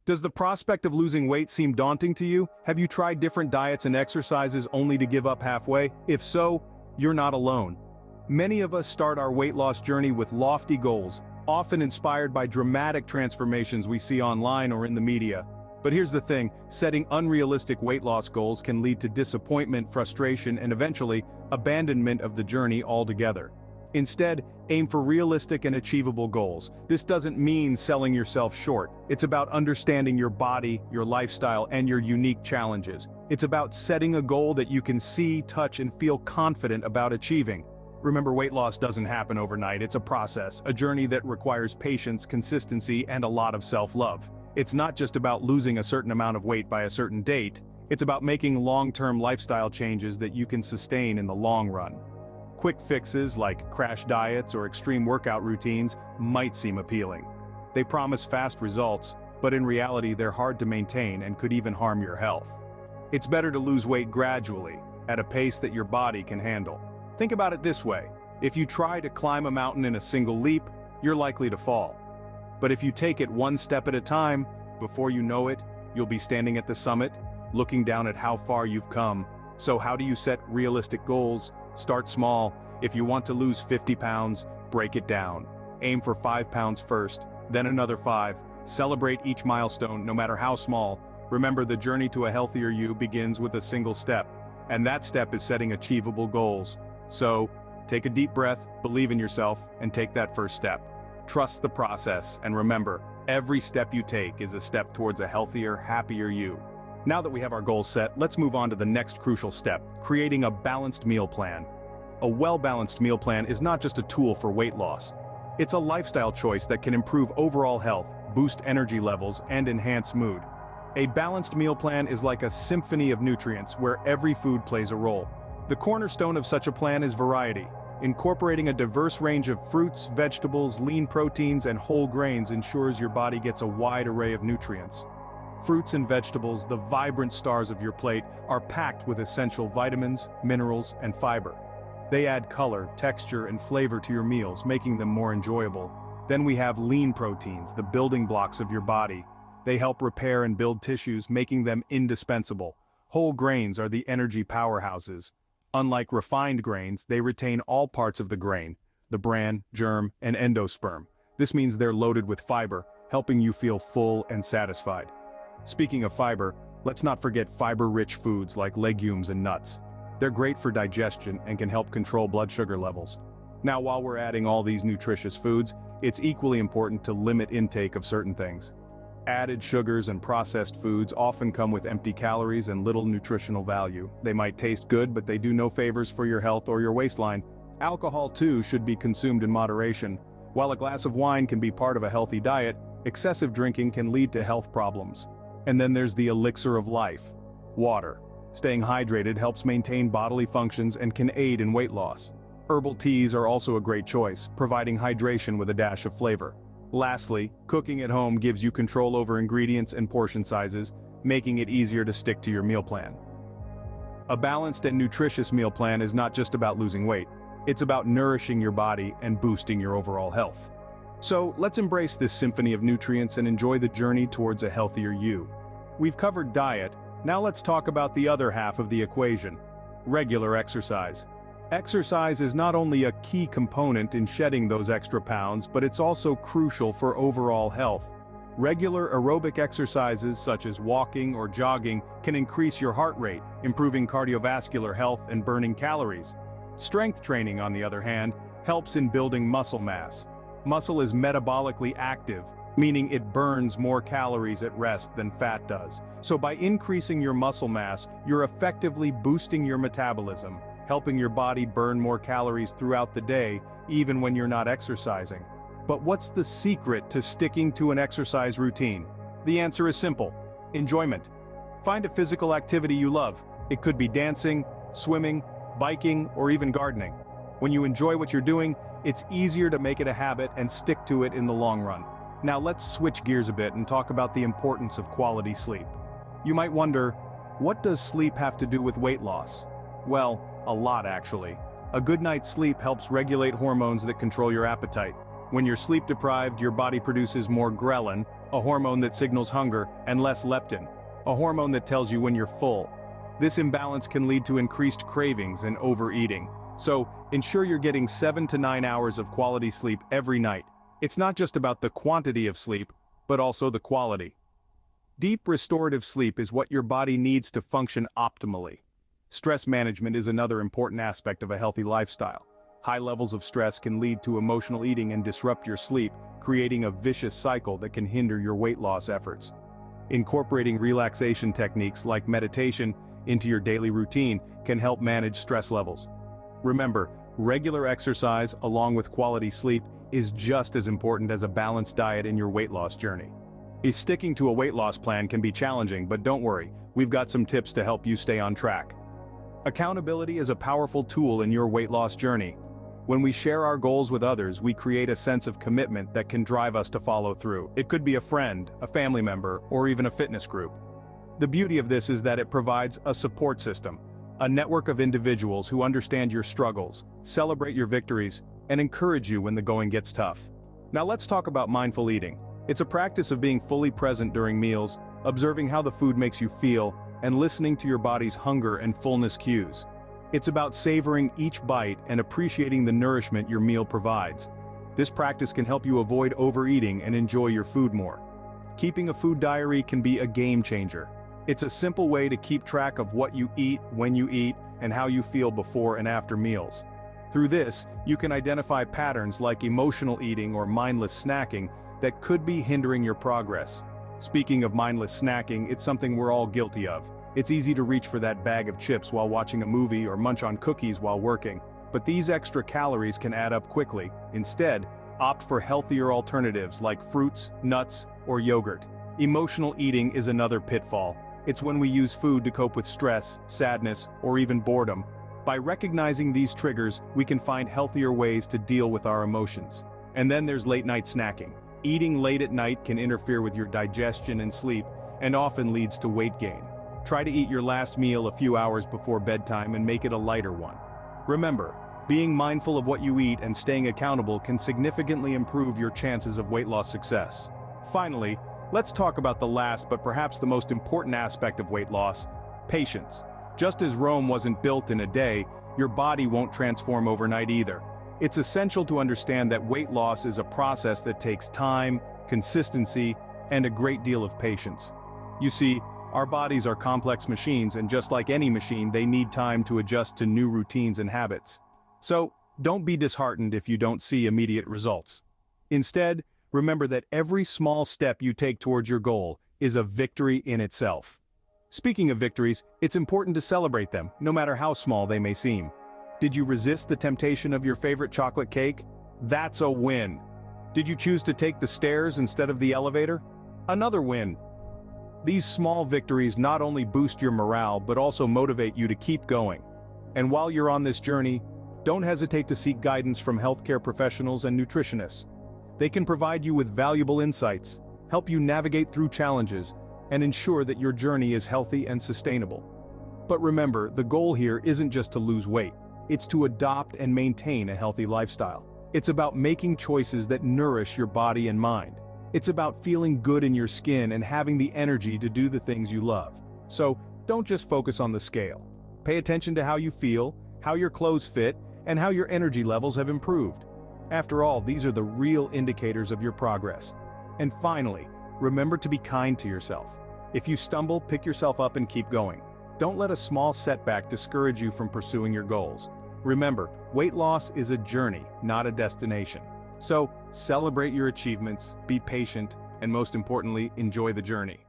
Does the prospect of losing weight seem daunting to you? Have you tried different diets and exercises only to give up halfway? If so, you're not alone. Many of us start our weight loss journey with lofty goals, often inspired by dramatic transformations we see online or in the media. But here's the thing, setting unrealistic weight loss goals can lead to disappointment, frustration, and eventually, abandonment of the journey altogether. Instead, aim for realistic and achievable goals. This doesn't mean selling yourself short. It's about understanding your body, your lifestyle, and your unique challenges. It's about setting a goal that you can see, touch, and feel confident about achieving. Remember, weight loss doesn't happen overnight. It's a process, a journey that requires patience, consistency, and a lot of self-love. It's not just about losing a certain amount of weight by a certain date. It's about making long-term lifestyle changes that you can sustain in the long run. Quick fixes like crash diets or extreme workout routines might seem appealing. They promise fast results, but in reality they're hard to maintain and could even harm your health. It's better to lose weight gradually, at a pace that your body can handle. Think about it this way, if you try to climb a mountain in a single leap, you're likely to fall. But if you take it one step at a time, before you know it, you'll be standing at the summit, looking down at how far you've come. So how do you set realistic goals? Start small. If you want to lose 50 pounds, break it down. Aim for 5 pounds first, then another 5. Celebrate each milestone, no matter how small. Remember, the journey to a healthier you begins with a single step. And that step is setting achievable goals. So, take a deep breath, believe in yourself, and take that first step. Trust the process, and remember, every step you take is a step towards a healthier, happier you. Now that we have our goals set, let's move on to the next crucial step, creating a balanced meal plan. A well-balanced meal plan is not just a tool for weight loss. It's a lifestyle choice that can improve overall health, boost energy levels, and enhance mood. A balanced meal plan is like a symphony of nutrients where every food plays a role. The cornerstone of such a plan is variety. Incorporating a diverse range of fruits, vegetables, lean proteins, and whole grains ensures your body gets a wide array of nutrients. Fruits and vegetables, the vibrant stars of your plate, are packed with essential vitamins, minerals, and fiber. They add color, texture, and flavor to your meals, making them more enjoyable. Then we have lean proteins, the building blocks of your body. They help repair and build tissues, making them indispensable. Whole grains are the energy powerhouses. Unlike refined grains, they retain all parts of the grain, the bran, germ, and endosperm. This means they're loaded with fiber, helping you feel full and satisfied. Speaking of fiber, let's not forget fiber-rich foods like legumes and nuts. They're great for digestion and can help control blood sugar levels. Now, while we're adding all these nutritious foods, it's equally important to limit intake of certain things. Added sugars and processed foods often come with empty calories and little nutritional value. They might taste good, but they do no favors for your health or your waistline. Alcohol, too, should be consumed in moderation. While a glass of wine can be part of a healthy diet, excessive drinking can lead to health problems. And then there's the elixir of life, water. Staying hydrated helps maintain bodily functions and can aid in weight loss. Herbal teas are also a great choice, providing hydration with a dash of flavor. Lastly, cooking at home gives you control over ingredients and portion sizes, making it easier to stick to your meal plan. A balanced and nutritious meal plan is not just about losing weight. It's about nourishing your body and boosting your overall health. So, let's embrace this symphony of nutrients and enjoy the journey towards a healthier you. We've covered diet, now let's talk about the other half of the equation: regular exercise. Exercise is not only a key component in shedding those extra pounds, but it's also crucial for overall health. Regular aerobic exercises such as walking or jogging can increase your heart rate, improving cardiovascular health and burning calories. Strength training, on the other hand, helps in building muscle mass. Muscle is metabolically active, meaning it burns more calories at rest than fat does. So by increasing your muscle mass, you're effectively boosting your metabolism, helping your body burn more calories throughout the day, even when you're not exercising. But what's the secret to sticking to an exercise routine? The answer is simple: enjoyment. Find a physical activity you love. It could be dancing, swimming, biking, or even gardening. When you enjoy what you're doing, it's easier to make it a habit and stick to it in the long run. Now let's switch gears a bit and talk about the importance of quality sleep. You might wonder, what does sleep have to do with weight loss? Well, a lot actually. A good night's sleep helps regulate hormones that control your appetite. When you're sleep deprived, your body produces more ghrelin, a hormone that signals hunger, and less leptin, a hormone that tells you when you're full. This imbalance can lead to increased cravings and overeating. So, ensure you're getting 7 to 9 hours of quality sleep every night. It's not just about the quantity of sleep, but also the quality. Deep restorative sleep is what your body needs to function optimally. Stress management is another important aspect of a healthy lifestyle. High levels of stress can lead to emotional eating and disrupt your sleep, creating a vicious cycle that can hinder your weight loss efforts. Incorporating relaxation techniques like meditation into your daily routine can help manage stress levels. Remember, regular exercise along with quality sleep is just as important as a balanced diet in your weight loss journey. Sticking to a weight loss plan can be challenging, but don't worry, we've got some tips to help you stay on track. Accountability is a powerful tool in your weight loss journey. When we share our goals with others, we create a sense of commitment that can drive us to follow through. It could be a friend, a family member, or even a fitness group. The beauty of this is that it provides a support system, a network of individuals who understand your struggles, celebrate your victories, and encourage you when the going gets tough. Now let's talk about mindful eating. It's a practice of being fully present during meals, observing how the food makes you feel, and listening to your body's hunger and fullness cues. It's about savoring each bite and appreciating the nourishment your meal provides. This practice can help you avoid overeating and enjoy your food more. Keeping a food diary can be a game changer. It's a simple way to keep track of what you eat, when you eat, and how you feel before and after meals. Through this, you can identify patterns like emotional eating or mindless snacking that could be hindering your progress. Speaking of mindless snacking, it's something we're all guilty of. It's easy to reach for that bag of chips while watching a movie or munch on cookies while working, but these extra calories can add up quickly. Instead, opt for healthier alternatives like fruits, nuts, or yogurt. Emotional eating is another pitfall. It's when we use food to cope with stress, sadness, or even boredom. By recognizing these triggers, we can find healthier ways to deal with our emotions. And then there's late-night snacking. Eating late at night can interfere with your digestion and sleep, and often leads to weight gain. Try to eat your last meal a few hours before bedtime and make it a lighter one. Remember, being mindful of what you eat and staying accountable can significantly improve your chances of weight loss success. Finally, let's talk about the last but perhaps the most important aspect of weight loss: patience. Just as Rome wasn't built in a day, your body won't transform overnight either. It's essential to understand that weight loss is a process that takes time, consistency, and a great deal of patience. You see, our bodies are complex machines, and just like any machine, they need time to adjust to new routines and habits. So, don't be disheartened if you don't see immediate results. Instead, remember that every small step you take towards your goal is a victory in itself. Speaking of victories, it's important to celebrate them, no matter how small they may seem. Did you resist the temptation of your favorite chocolate cake? That's a win. Did you choose to take the stairs instead of the elevator? Another win. These small victories not only boost your morale but also motivate you to keep going. And while you're on this journey, don't hesitate to seek guidance from healthcare professionals and nutritionists. They can provide you with valuable insights, help you navigate through challenges, and ensure that your journey is healthy and sustainable. But remember, the goal here isn't just to lose weight. It's to adopt and maintain a healthy lifestyle. It's about making choices that nourish your body and mind. It's about feeling good in your skin and having the energy to do the things you love. So, don't just focus on the scale. Pay attention to how you feel, how your clothes fit, and how your energy levels have improved. After all, these are the real indicators of your progress. And finally, remember to be kind to yourself. If you stumble, pick yourself up and keep going. Don't let a small setback discourage you from pursuing your goals. Remember, weight loss is a journey, not a destination. So, celebrate your achievements, be patient, and most importantly, enjoy the journey.